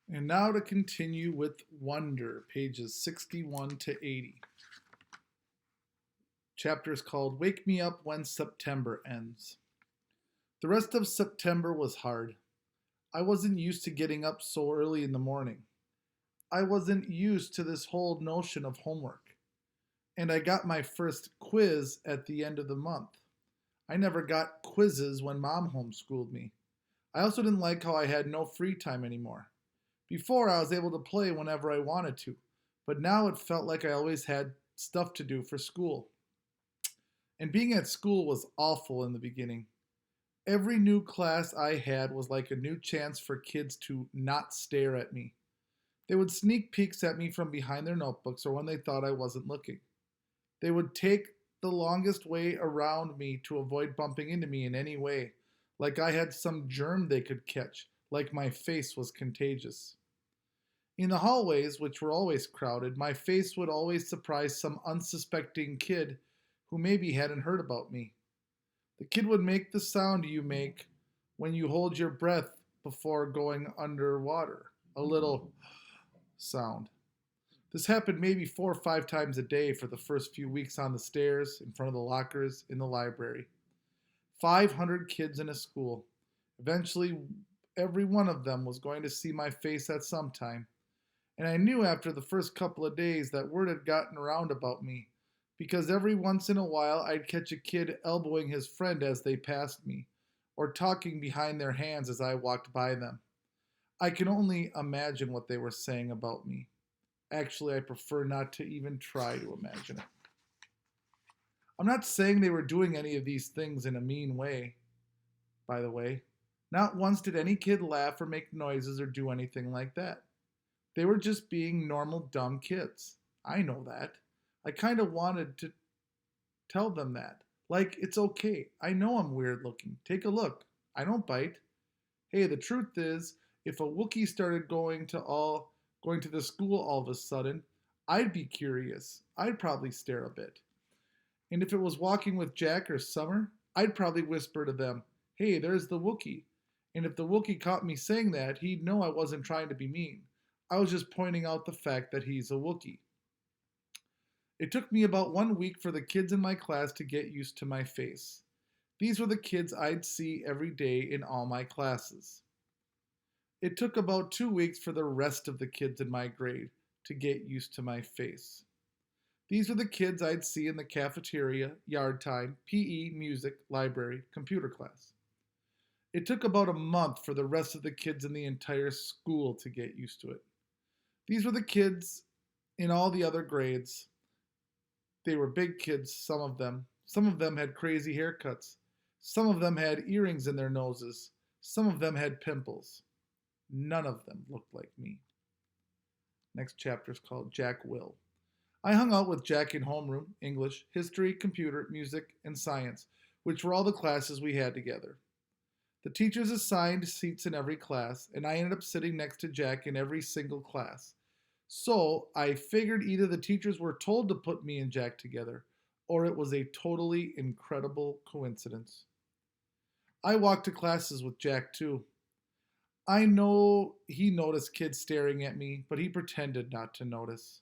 And now to continue with Wonder, pages 61 to 80. Chapter is called Wake Me Up When September Ends. The rest of September was hard. I wasn't used to getting up so early in the morning. I wasn't used to this whole notion of homework. And I got my first quiz at the end of the month. I never got quizzes when mom homeschooled me. I also didn't like how I had no free time anymore. Before, I was able to play whenever I wanted to, but now it felt like I always had stuff to do for school. And being at school was awful in the beginning. Every new class I had was like a new chance for kids to not stare at me. They would sneak peeks at me from behind their notebooks or when they thought I wasn't looking. They would take the longest way around me to avoid bumping into me in any way, like I had some germ they could catch, like my face was contagious. In the hallways, which were always crowded, my face would always surprise some unsuspecting kid who maybe hadn't heard about me. The kid would make the sound you make when you hold your breath before going underwater, a little sound. This happened maybe 4 or 5 times a day for the first few weeks on the stairs, in front of the lockers, in the library. 500 kids in a school. Eventually, every one of them was going to see my face at some time. And I knew after the first couple of days that word had gotten around about me, because every once in a while I'd catch a kid elbowing his friend as they passed me, or talking behind their hands as I walked by them. I can only imagine what they were saying about me. Actually, I prefer not to even try to imagine it. I'm not saying they were doing any of these things in a mean way, by the way. Not once did any kid laugh or make noises or do anything like that. They were just being normal, dumb kids. I know that. I kind of wanted to tell them that. Like, it's okay. I know I'm weird looking. Take a look. I don't bite. Hey, the truth is, if a Wookiee started going to the school all of a sudden, I'd be curious. I'd probably stare a bit. And if it was walking with Jack or Summer, I'd probably whisper to them, "Hey, there's the Wookiee." And if the Wookiee caught me saying that, he'd know I wasn't trying to be mean. I was just pointing out the fact that he's a Wookiee. It took me about 1 week for the kids in my class to get used to my face. These were the kids I'd see every day in all my classes. It took about 2 weeks for the rest of the kids in my grade to get used to my face. These were the kids I'd see in the cafeteria, yard time, PE, music, library, computer class. It took about a month for the rest of the kids in the entire school to get used to it. These were the kids in all the other grades. They were big kids, some of them. Some of them had crazy haircuts. Some of them had earrings in their noses. Some of them had pimples. None of them looked like me. Next chapter is called Jack Will. I hung out with Jack in homeroom, English, history, computer, music, and science, which were all the classes we had together. The teachers assigned seats in every class, and I ended up sitting next to Jack in every single class. So I figured either the teachers were told to put me and Jack together, or it was a totally incredible coincidence. I walked to classes with Jack too. I know he noticed kids staring at me, but he pretended not to notice.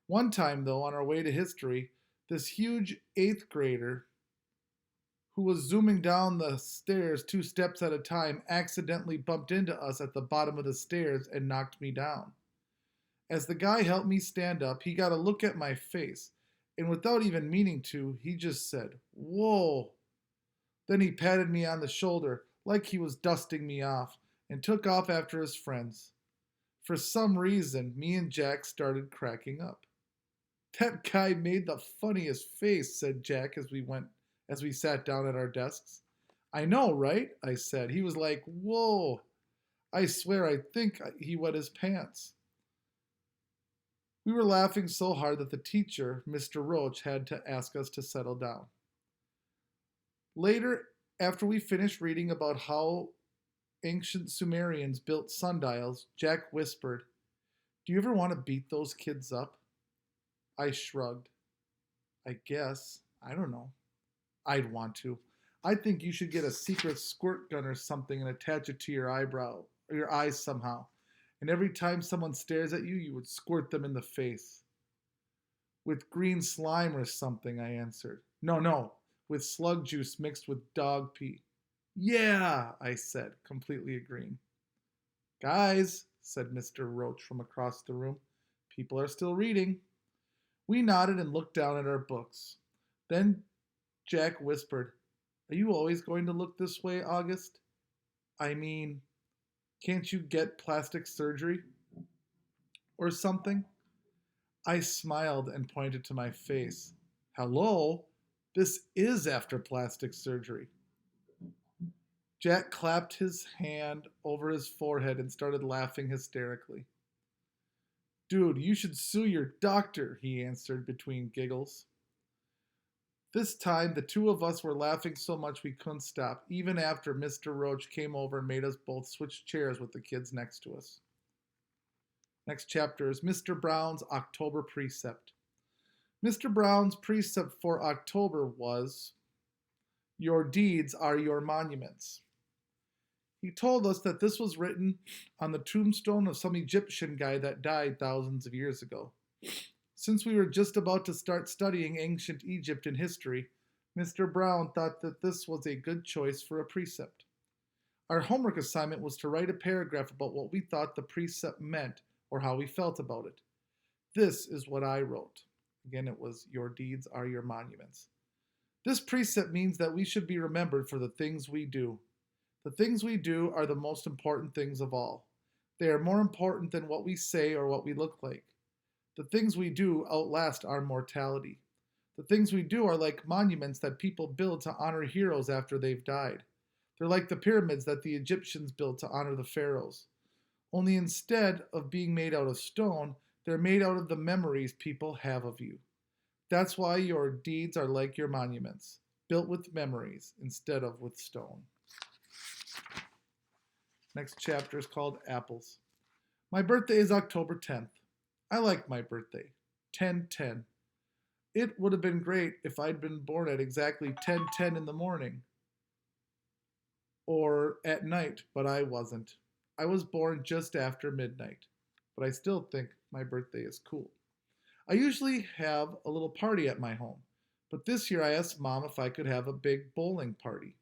One time, though, on our way to history, this huge eighth grader who was zooming down the stairs 2 steps at a time accidentally bumped into us at the bottom of the stairs and knocked me down. As the guy helped me stand up, he got a look at my face, and without even meaning to, he just said, "Whoa." Then he patted me on the shoulder like he was dusting me off and took off after his friends. For some reason, me and Jack started cracking up. "That guy made the funniest face," said Jack as we sat down at our desks. "I know, right?" I said. He was like, "Whoa." I swear I think he wet his pants. We were laughing so hard that the teacher, Mr. Roach, had to ask us to settle down. Later, after we finished reading about how ancient Sumerians built sundials, Jack whispered, "Do you ever want to beat those kids up?" I shrugged. "I guess. I don't know. I'd want to. I think you should get a secret squirt gun or something and attach it to your eyebrow or your eyes somehow. and every time someone stares at you, you would squirt them in the face. With green slime or something, I answered. No, no, with slug juice mixed with dog pee. Yeah, I said, completely agreeing. Guys, said Mr. Roach from across the room, people are still reading. We nodded and looked down at our books. Then Jack whispered, Are you always going to look this way, August? I mean, can't you get plastic surgery? Or something? I smiled and pointed to my face. Hello? This is after plastic surgery. Jack clapped his hand over his forehead and started laughing hysterically. Dude, you should sue your doctor, he answered between giggles. This time, the two of us were laughing so much we couldn't stop, even after Mr. Roach came over and made us both switch chairs with the kids next to us. Next chapter is Mr. Brown's October Precept. Mr. Brown's precept for October was, Your deeds are your monuments. He told us that this was written on the tombstone of some Egyptian guy that died thousands of years ago. Since we were just about to start studying ancient Egypt and history, Mr. Brown thought that this was a good choice for a precept. Our homework assignment was to write a paragraph about what we thought the precept meant or how we felt about it. This is what I wrote. Again, it was, Your deeds are your monuments. This precept means that we should be remembered for the things we do. The things we do are the most important things of all. They are more important than what we say or what we look like. The things we do outlast our mortality. The things we do are like monuments that people build to honor heroes after they've died. They're like the pyramids that the Egyptians built to honor the pharaohs. Only instead of being made out of stone, they're made out of the memories people have of you. That's why your deeds are like your monuments, built with memories instead of with stone. Next chapter is called Apples. My birthday is October 10th. I like my birthday. 10-10. It would have been great if I'd been born at exactly 10:10 in the morning or at night, but I wasn't. I was born just after midnight, but I still think my birthday is cool. I usually have a little party at my home, but this year I asked Mom if I could have a big bowling party.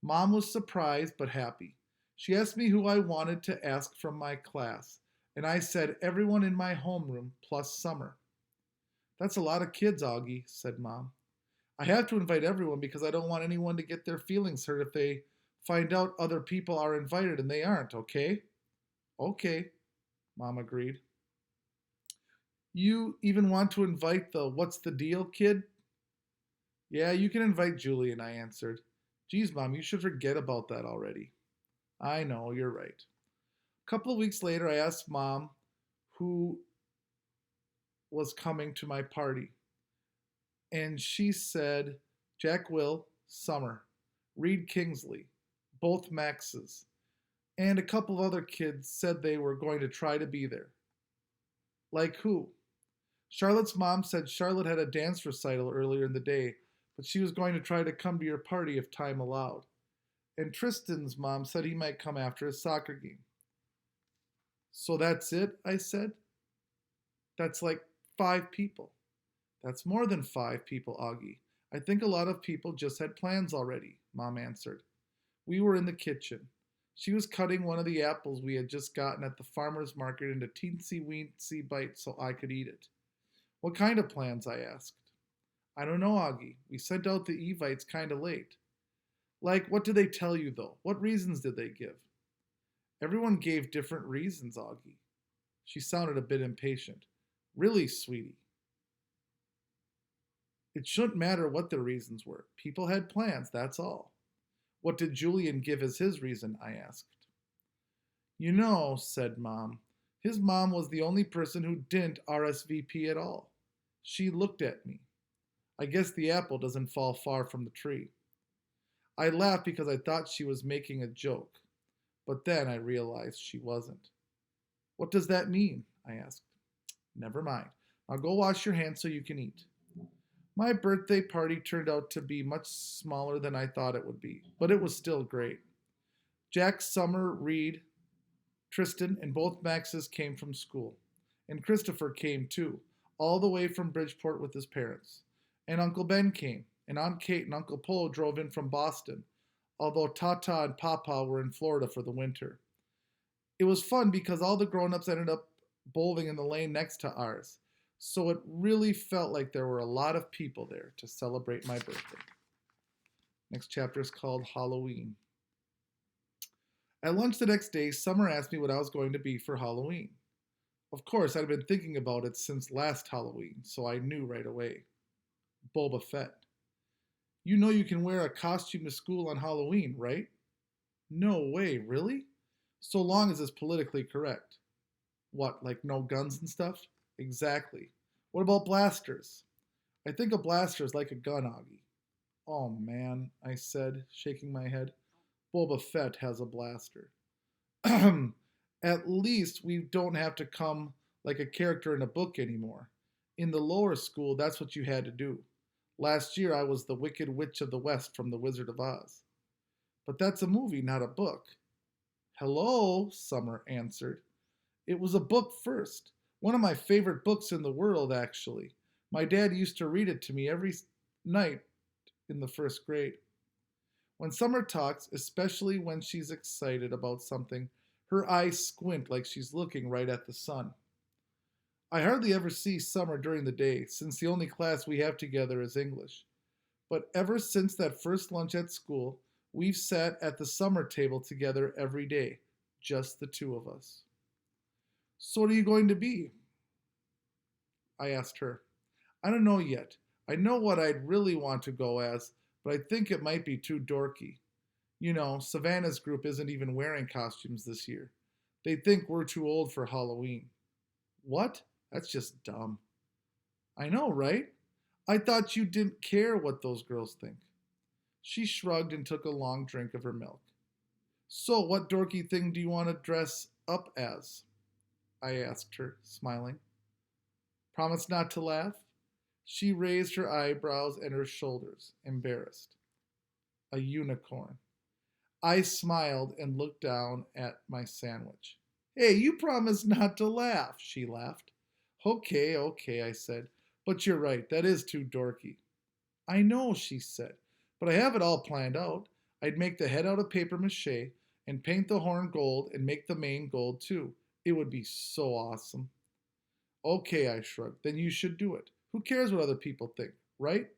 Mom was surprised but happy. She asked me who I wanted to ask from my class, and I said everyone in my homeroom plus Summer. That's a lot of kids, Augie, said Mom. I have to invite everyone because I don't want anyone to get their feelings hurt if they find out other people are invited and they aren't, okay? Okay, Mom agreed. You even want to invite the what's the deal kid? Yeah, you can invite Julian, I answered. Geez, Mom, you should forget about that already. I know, you're right. A couple of weeks later, I asked Mom who was coming to my party. And she said Jack Will, Summer, Reed Kingsley, both Maxes, and a couple of other kids said they were going to try to be there. Like who? Charlotte's mom said Charlotte had a dance recital earlier in the day, but she was going to try to come to your party if time allowed. And Tristan's mom said he might come after his soccer game. So that's it, I said. That's like 5 people. That's more than 5 people, Augie. I think a lot of people just had plans already, Mom answered. We were in the kitchen. She was cutting one of the apples we had just gotten at the farmer's market into teensy-weensy bites so I could eat it. What kind of plans, I asked. I don't know, Augie. We sent out the Evites kind of late. Like, what did they tell you, though? What reasons did they give? Everyone gave different reasons, Augie. She sounded a bit impatient. Really, sweetie. It shouldn't matter what their reasons were. People had plans, that's all. What did Julian give as his reason? I asked. You know, said Mom, his mom was the only person who didn't RSVP at all. She looked at me. I guess the apple doesn't fall far from the tree. I laughed because I thought she was making a joke, but then I realized she wasn't. What does that mean? I asked. Never mind. Now go wash your hands so you can eat. My birthday party turned out to be much smaller than I thought it would be, but it was still great. Jack, Summer, Reed, Tristan and both Maxes came from school. And Christopher came too, all the way from Bridgeport with his parents. And Uncle Ben came, and Aunt Kate and Uncle Polo drove in from Boston, although Tata and Papa were in Florida for the winter. It was fun because all the grown ups ended up bowling in the lane next to ours, so it really felt like there were a lot of people there to celebrate my birthday. Next chapter is called Halloween. At lunch the next day, Summer asked me what I was going to be for Halloween. Of course, I'd been thinking about it since last Halloween, so I knew right away. Boba Fett. You know you can wear a costume to school on Halloween, right? No way, really? So long as it's politically correct. What, like no guns and stuff? Exactly. What about blasters? I think a blaster is like a gun, Augie. Oh man, I said, shaking my head. Boba Fett has a blaster. At least we don't have to come like a character in a book anymore. In the lower school, that's what you had to do. Last year, I was the Wicked Witch of the West from The Wizard of Oz. But that's a movie, not a book. Hello, Summer answered. It was a book first. One of my favorite books in the world, actually. My dad used to read it to me every night in the first grade. When Summer talks, especially when she's excited about something, her eyes squint like she's looking right at the sun. I hardly ever see Summer during the day, since the only class we have together is English. But ever since that first lunch at school, we've sat at the summer table together every day, just the two of us. So what are you going to be? I asked her. I don't know yet. I know what I'd really want to go as, but I think it might be too dorky. You know, Savannah's group isn't even wearing costumes this year. They think we're too old for Halloween. What? That's just dumb. I know, right? I thought you didn't care what those girls think. She shrugged and took a long drink of her milk. So, what dorky thing do you want to dress up as? I asked her, smiling. Promise not to laugh? She raised her eyebrows and her shoulders, embarrassed. A unicorn. I smiled and looked down at my sandwich. Hey, you promised not to laugh, she laughed. Okay, I said. But you're right, that is too dorky. I know, she said, but I have it all planned out. I'd make the head out of paper mache and paint the horn gold and make the mane gold too. It would be so awesome. Okay, I shrugged. Then you should do it. Who cares what other people think, right?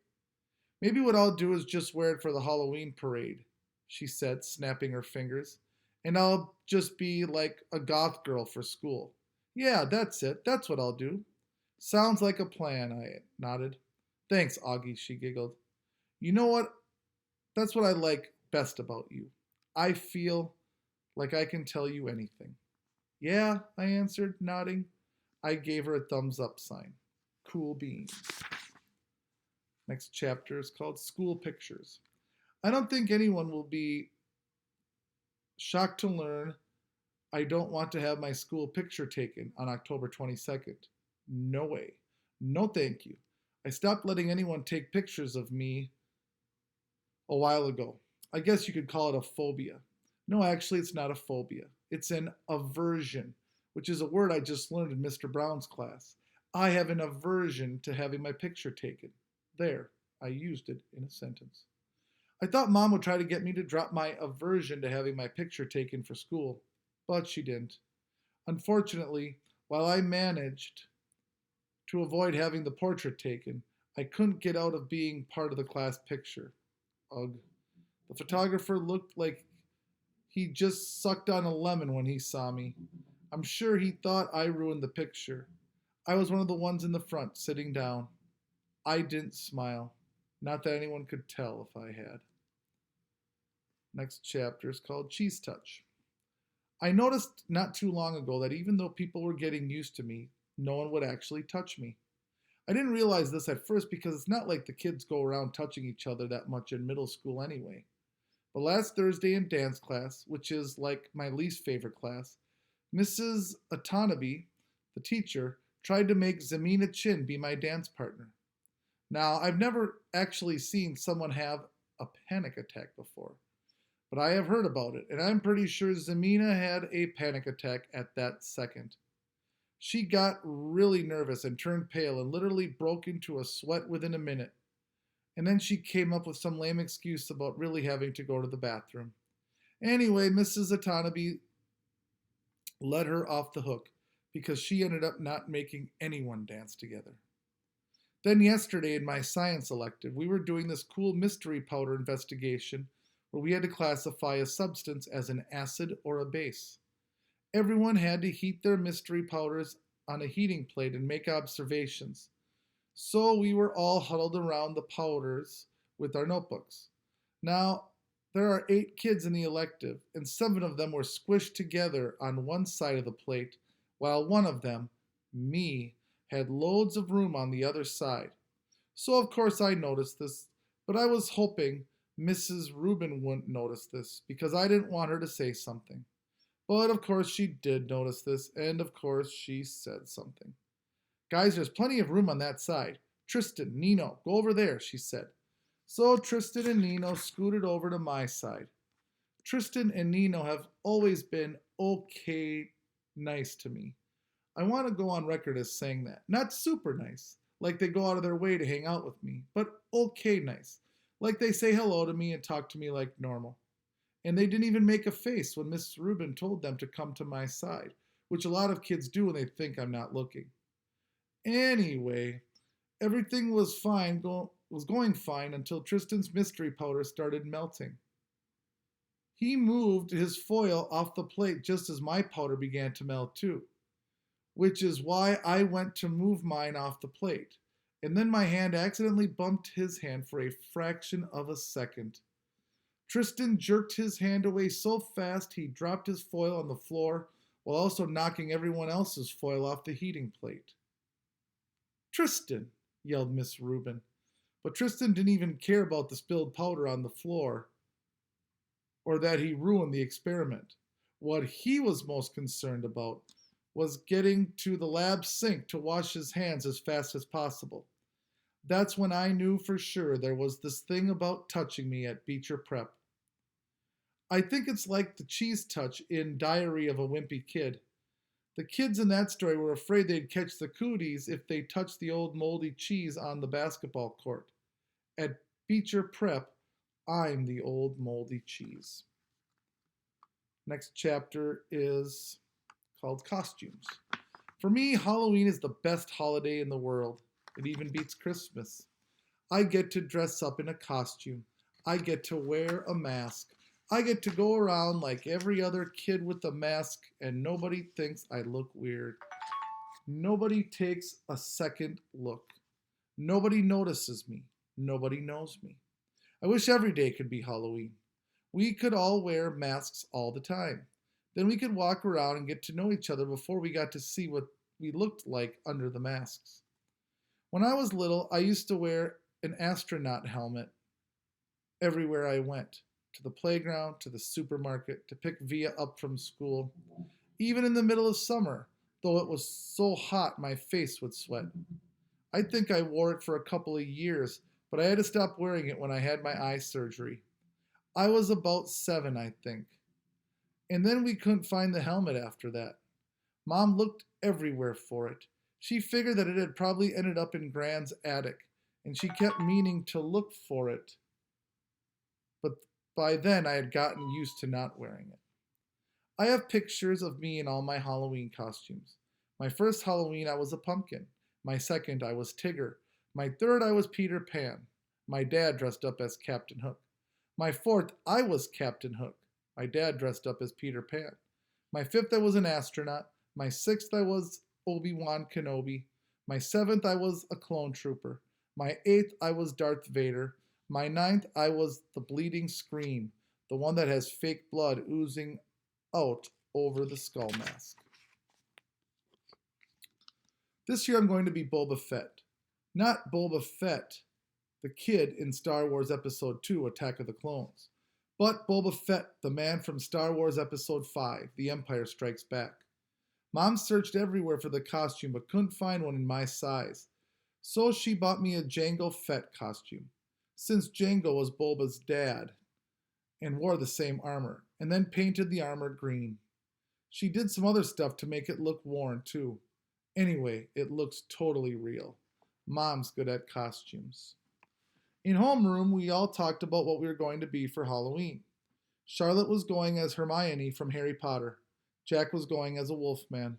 Maybe what I'll do is just wear it for the Halloween parade, she said, snapping her fingers. And I'll just be like a goth girl for school. Yeah, that's it. That's what I'll do. Sounds like a plan, I nodded. Thanks, Augie, she giggled. You know what? That's what I like best about you. I feel like I can tell you anything. Yeah, I answered, nodding. I gave her a thumbs up sign. Cool beans. Next chapter is called School Pictures. I don't think anyone will be shocked to learn I don't want to have my school picture taken on October 22nd. No way. No thank you. I stopped letting anyone take pictures of me a while ago. I guess you could call it a phobia. No, actually, it's not a phobia. It's an aversion, which is a word I just learned in Mr. Brown's class. I have an aversion to having my picture taken. There, I used it in a sentence. I thought Mom would try to get me to drop my aversion to having my picture taken for school, but she didn't. Unfortunately, while I managed to avoid having the portrait taken, I couldn't get out of being part of the class picture. Ugh. The photographer looked like he just sucked on a lemon when he saw me. I'm sure he thought I ruined the picture. I was one of the ones in the front, sitting down. I didn't smile. Not that anyone could tell if I had. Next chapter is called Cheese Touch. I noticed not too long ago that even though people were getting used to me, no one would actually touch me. I didn't realize this at first because it's not like the kids go around touching each other that much in middle school anyway. But last Thursday in dance class, which is like my least favorite class, Mrs. Atanabe, the teacher, tried to make Zamina Chin be my dance partner. Now, I've never actually seen someone have a panic attack before, but I have heard about it, and I'm pretty sure Zamina had a panic attack at that second. She got really nervous and turned pale and literally broke into a sweat within a minute. And then she came up with some lame excuse about really having to go to the bathroom. Anyway, Mrs. Atanabe let her off the hook because she ended up not making anyone dance together. Then yesterday in my science elective, we were doing this cool mystery powder investigation where we had to classify a substance as an acid or a base. Everyone had to heat their mystery powders on a heating plate and make observations. So we were all huddled around the powders with our notebooks. Now, there are 8 kids in the elective, and 7 of them were squished together on one side of the plate, while one of them, me, had loads of room on the other side. So of course I noticed this, but I was hoping Mrs. Rubin wouldn't notice this because I didn't want her to say something. But of course she did notice this, and of course she said something. Guys, there's plenty of room on that side. Tristan, Nino, go over there, she said. So Tristan and Nino scooted over to my side. Tristan and Nino have always been okay nice to me. I want to go on record as saying that. Not super nice, like they go out of their way to hang out with me, but okay nice. Like they say hello to me and talk to me like normal. And they didn't even make a face when Miss Rubin told them to come to my side, which a lot of kids do when they think I'm not looking. Anyway, everything was going fine until Tristan's mystery powder started melting. He moved his foil off the plate just as my powder began to melt too, which is why I went to move mine off the plate, and then my hand accidentally bumped his hand for a fraction of a second. Tristan jerked his hand away so fast he dropped his foil on the floor while also knocking everyone else's foil off the heating plate. Tristan, yelled Miss Rubin. But Tristan didn't even care about the spilled powder on the floor or that he ruined the experiment. What he was most concerned about was getting to the lab sink to wash his hands as fast as possible. That's when I knew for sure there was this thing about touching me at Beecher Prep. I think it's like the cheese touch in Diary of a Wimpy Kid. The kids in that story were afraid they'd catch the cooties if they touched the old moldy cheese on the basketball court. At Beecher Prep, I'm the old moldy cheese. Next chapter is called Costumes. For me, Halloween is the best holiday in the world. It even beats Christmas. I get to dress up in a costume. I get to wear a mask. I get to go around like every other kid with a mask, and nobody thinks I look weird. Nobody takes a second look. Nobody notices me. Nobody knows me. I wish every day could be Halloween. We could all wear masks all the time. Then we could walk around and get to know each other before we got to see what we looked like under the masks. When I was little, I used to wear an astronaut helmet everywhere I went. To the playground, to the supermarket, to pick Via up from school. Even in the middle of summer, though it was so hot my face would sweat. I think I wore it for a couple of years, but I had to stop wearing it when I had my eye surgery. I was about 7, I think. And then we couldn't find the helmet after that. Mom looked everywhere for it. She figured that it had probably ended up in Gran's attic, and she kept meaning to look for it. But by then I had gotten used to not wearing it. I have pictures of me in all my Halloween costumes. My first Halloween I was a pumpkin. My second I was Tigger. My third I was Peter Pan. My dad dressed up as Captain Hook. My fourth I was Captain Hook. My dad dressed up as Peter Pan. My fifth I was an astronaut. My sixth I was Obi-Wan Kenobi. My seventh I was a clone trooper. My eighth I was Darth Vader. My ninth I was the Bleeding Scream, the one that has fake blood oozing out over the skull mask. This year I'm going to be Boba Fett. Not Boba Fett, the kid in Star Wars Episode 2, Attack of the Clones, but Boba Fett, the man from Star Wars Episode 5, The Empire Strikes Back. Mom searched everywhere for the costume but couldn't find one in my size, so she bought me a Jango Fett costume. Since Jango was Boba's dad, and wore the same armor, and then painted the armor green. She did some other stuff to make it look worn, too. Anyway, it looks totally real. Mom's good at costumes. In homeroom, we all talked about what we were going to be for Halloween. Charlotte was going as Hermione from Harry Potter. Jack was going as a wolfman.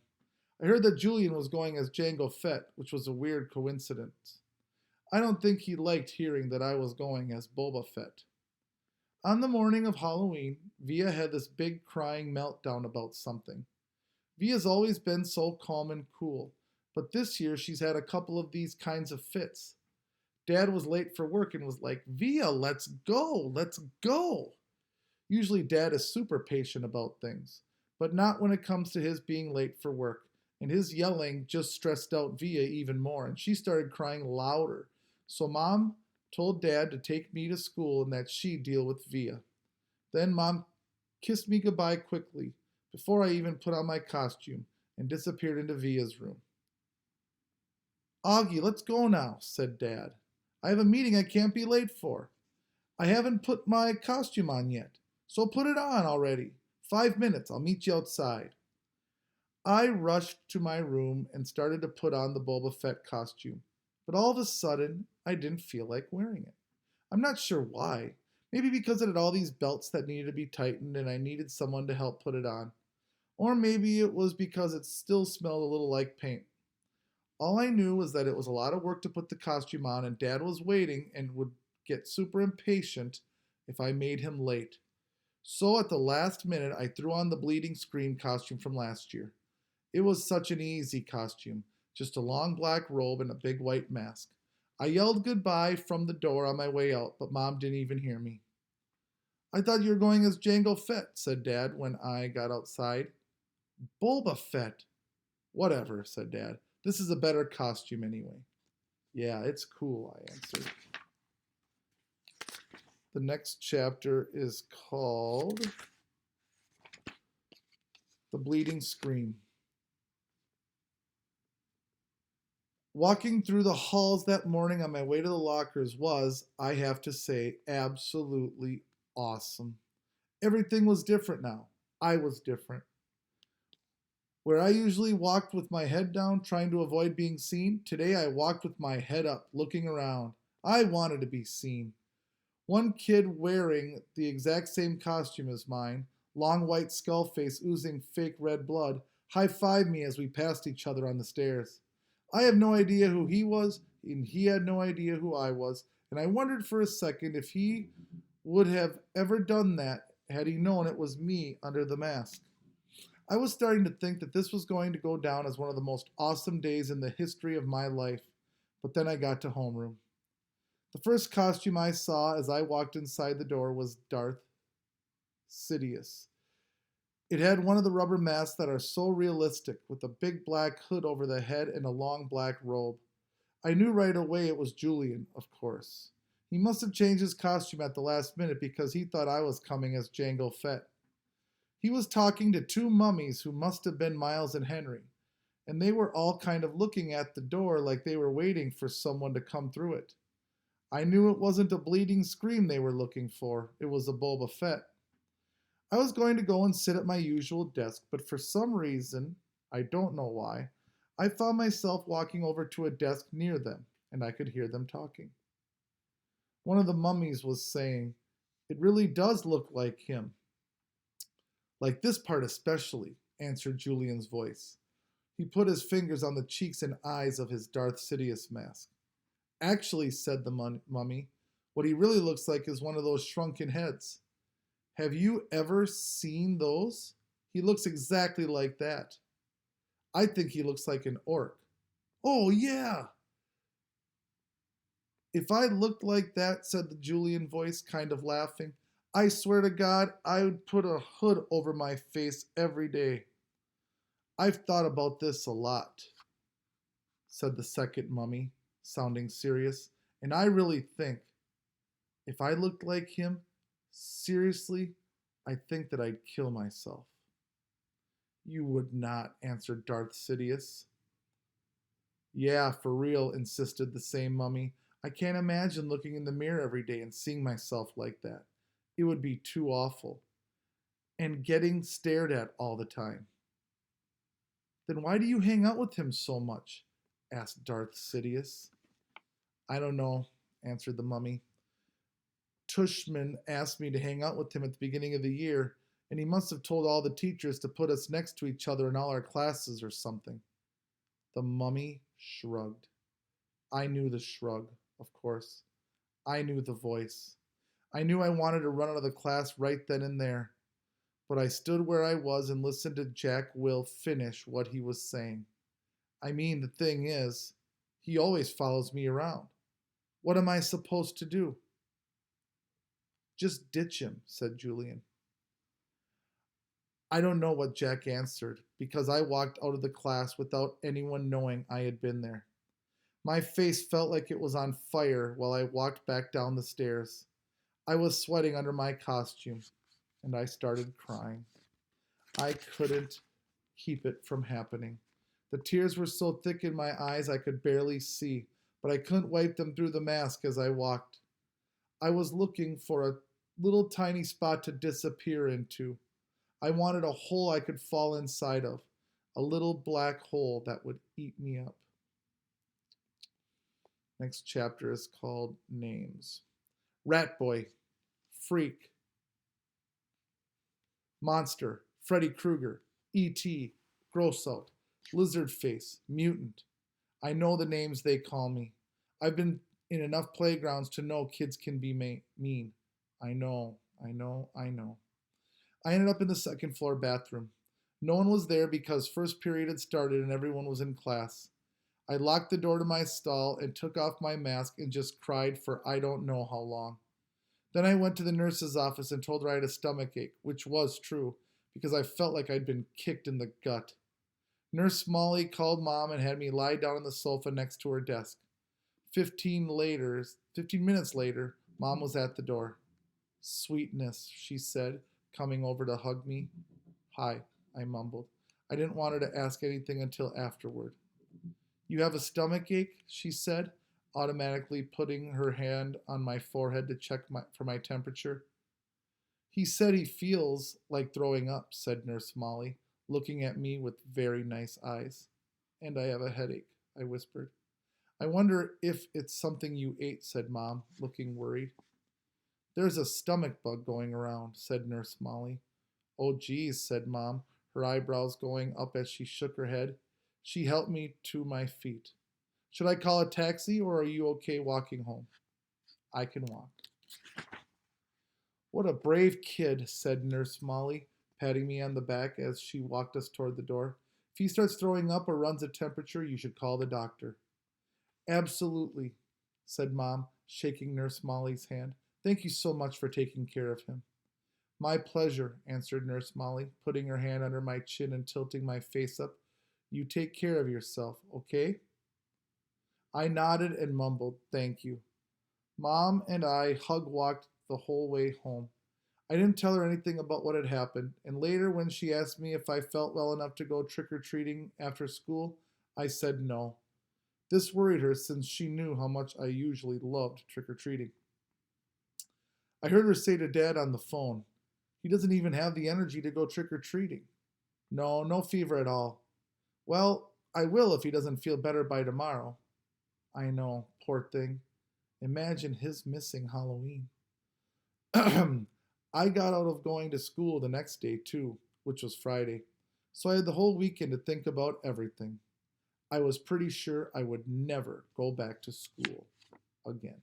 I heard that Julian was going as Jango Fett, which was a weird coincidence. I don't think he liked hearing that I was going as Boba Fett. On the morning of Halloween, Via had this big crying meltdown about something. Via's always been so calm and cool, but this year she's had a couple of these kinds of fits. Dad was late for work and was like, "Via, let's go, let's go." Usually Dad is super patient about things, but not when it comes to his being late for work, and his yelling just stressed out Via even more, and she started crying louder. So Mom told Dad to take me to school and that she'd deal with Via. Then Mom kissed me goodbye quickly, before I even put on my costume, and disappeared into Via's room. "Augie, let's go now," said Dad. "I have a meeting I can't be late for. I haven't put my costume on yet, so put it on already. 5 minutes, I'll meet you outside." I rushed to my room and started to put on the Boba Fett costume, but all of a sudden, I didn't feel like wearing it. I'm not sure why. Maybe because it had all these belts that needed to be tightened and I needed someone to help put it on. Or maybe it was because it still smelled a little like paint. All I knew was that it was a lot of work to put the costume on, and Dad was waiting and would get super impatient if I made him late. So at the last minute, I threw on the Bleeding Scream costume from last year. It was such an easy costume, just a long black robe and a big white mask. I yelled goodbye from the door on my way out, but Mom didn't even hear me. "I thought you were going as Jango Fett," said Dad when I got outside. "Boba Fett." "Whatever," said Dad. "This is a better costume anyway." "Yeah, it's cool," I answered. The next chapter is called The Bleeding Scream. Walking through the halls that morning on my way to the lockers was, I have to say, absolutely awesome. Everything was different now. I was different. Where I usually walked with my head down, trying to avoid being seen, today I walked with my head up, looking around. I wanted to be seen. One kid wearing the exact same costume as mine, long white skull face oozing fake red blood, high-fived me as we passed each other on the stairs. I have no idea who he was, and he had no idea who I was, and I wondered for a second if he would have ever done that had he known it was me under the mask. I was starting to think that this was going to go down as one of the most awesome days in the history of my life, but then I got to homeroom. The first costume I saw as I walked inside the door was Darth Sidious. It had one of the rubber masks that are so realistic, with a big black hood over the head and a long black robe. I knew right away it was Julian, of course. He must have changed his costume at the last minute because he thought I was coming as Jango Fett. He was talking to two mummies who must have been Miles and Henry, and they were all kind of looking at the door like they were waiting for someone to come through it. I knew it wasn't a Bleeding Scream they were looking for, it was a Boba Fett. I was going to go and sit at my usual desk, but for some reason, I don't know why, I found myself walking over to a desk near them, and I could hear them talking. One of the mummies was saying, "It really does look like him." "Like this part especially," answered Julian's voice. He put his fingers on the cheeks and eyes of his Darth Sidious mask. "Actually," said the mummy, "what he really looks like is one of those shrunken heads. Have you ever seen those? He looks exactly like that. I think he looks like an orc." "Oh, yeah." "If I looked like that," said the Julian voice, kind of laughing, "I swear to God, I would put a hood over my face every day." "I've thought about this a lot," said the second mummy, sounding serious, "and I really think, if I looked like him, seriously, I think that I'd kill myself." "You would not," answered Darth Sidious. "Yeah, for real," insisted the same mummy. "I can't imagine looking in the mirror every day and seeing myself like that. It would be too awful. And getting stared at all the time. Then why do you hang out with him so much? Asked Darth Sidious. I don't know, answered the mummy. Tushman asked me to hang out with him at the beginning of the year, and he must have told all the teachers to put us next to each other in all our classes or something. The mummy shrugged. I knew the shrug, of course. I knew the voice. I knew I wanted to run out of the class right then and there. But I stood where I was and listened to Jack Will finish what he was saying. I mean, the thing is, he always follows me around. What am I supposed to do? Just ditch him, said Julian. I don't know what Jack answered, because I walked out of the class without anyone knowing I had been there. My face felt like it was on fire while I walked back down the stairs. I was sweating under my costume, and I started crying. I couldn't keep it from happening. The tears were so thick in my eyes I could barely see, but I couldn't wipe them through the mask as I walked. I was looking for a little tiny spot to disappear into. I wanted a hole I could fall inside of, a little black hole that would eat me up. Next chapter is called Names. Rat Boy, Freak, Monster, Freddy Krueger, E.T., Grossout, Lizard Face, Mutant. I know the names they call me. I've been in enough playgrounds to know kids can be mean. I know. I ended up in the second floor bathroom. No one was there because first period had started and everyone was in class. I locked the door to my stall and took off my mask and just cried for I don't know how long. Then I went to the nurse's office and told her I had a stomach ache, which was true, because I felt like I'd been kicked in the gut. Nurse Molly called Mom and had me lie down on the sofa next to her desk. 15 minutes later, Mom was at the door. Sweetness, she said, coming over to hug me. Hi, I mumbled. I didn't want her to ask anything until afterward. You have a stomach ache, she said, automatically putting her hand on my forehead to check for my temperature. He said he feels like throwing up, said Nurse Molly, looking at me with very nice eyes. And I have a headache, I whispered. I wonder if it's something you ate, said Mom, looking worried. There's a stomach bug going around, said Nurse Molly. Oh, geez, said Mom, her eyebrows going up as she shook her head. She helped me to my feet. Should I call a taxi or are you okay walking home? I can walk. What a brave kid, said Nurse Molly, patting me on the back as she walked us toward the door. If he starts throwing up or runs a temperature, you should call the doctor. Absolutely, said Mom, shaking Nurse Molly's hand. Thank you so much for taking care of him. My pleasure, answered Nurse Molly, putting her hand under my chin and tilting my face up. You take care of yourself, okay? I nodded and mumbled, thank you. Mom and I hug-walked the whole way home. I didn't tell her anything about what had happened, and later when she asked me if I felt well enough to go trick-or-treating after school, I said no. This worried her since she knew how much I usually loved trick-or-treating. I heard her say to Dad on the phone, he doesn't even have the energy to go trick-or-treating. No fever at all. Well, I will if he doesn't feel better by tomorrow. I know, poor thing. Imagine his missing Halloween. I got out of going to school the next day too, which was Friday, so I had the whole weekend to think about everything. I was pretty sure I would never go back to school again.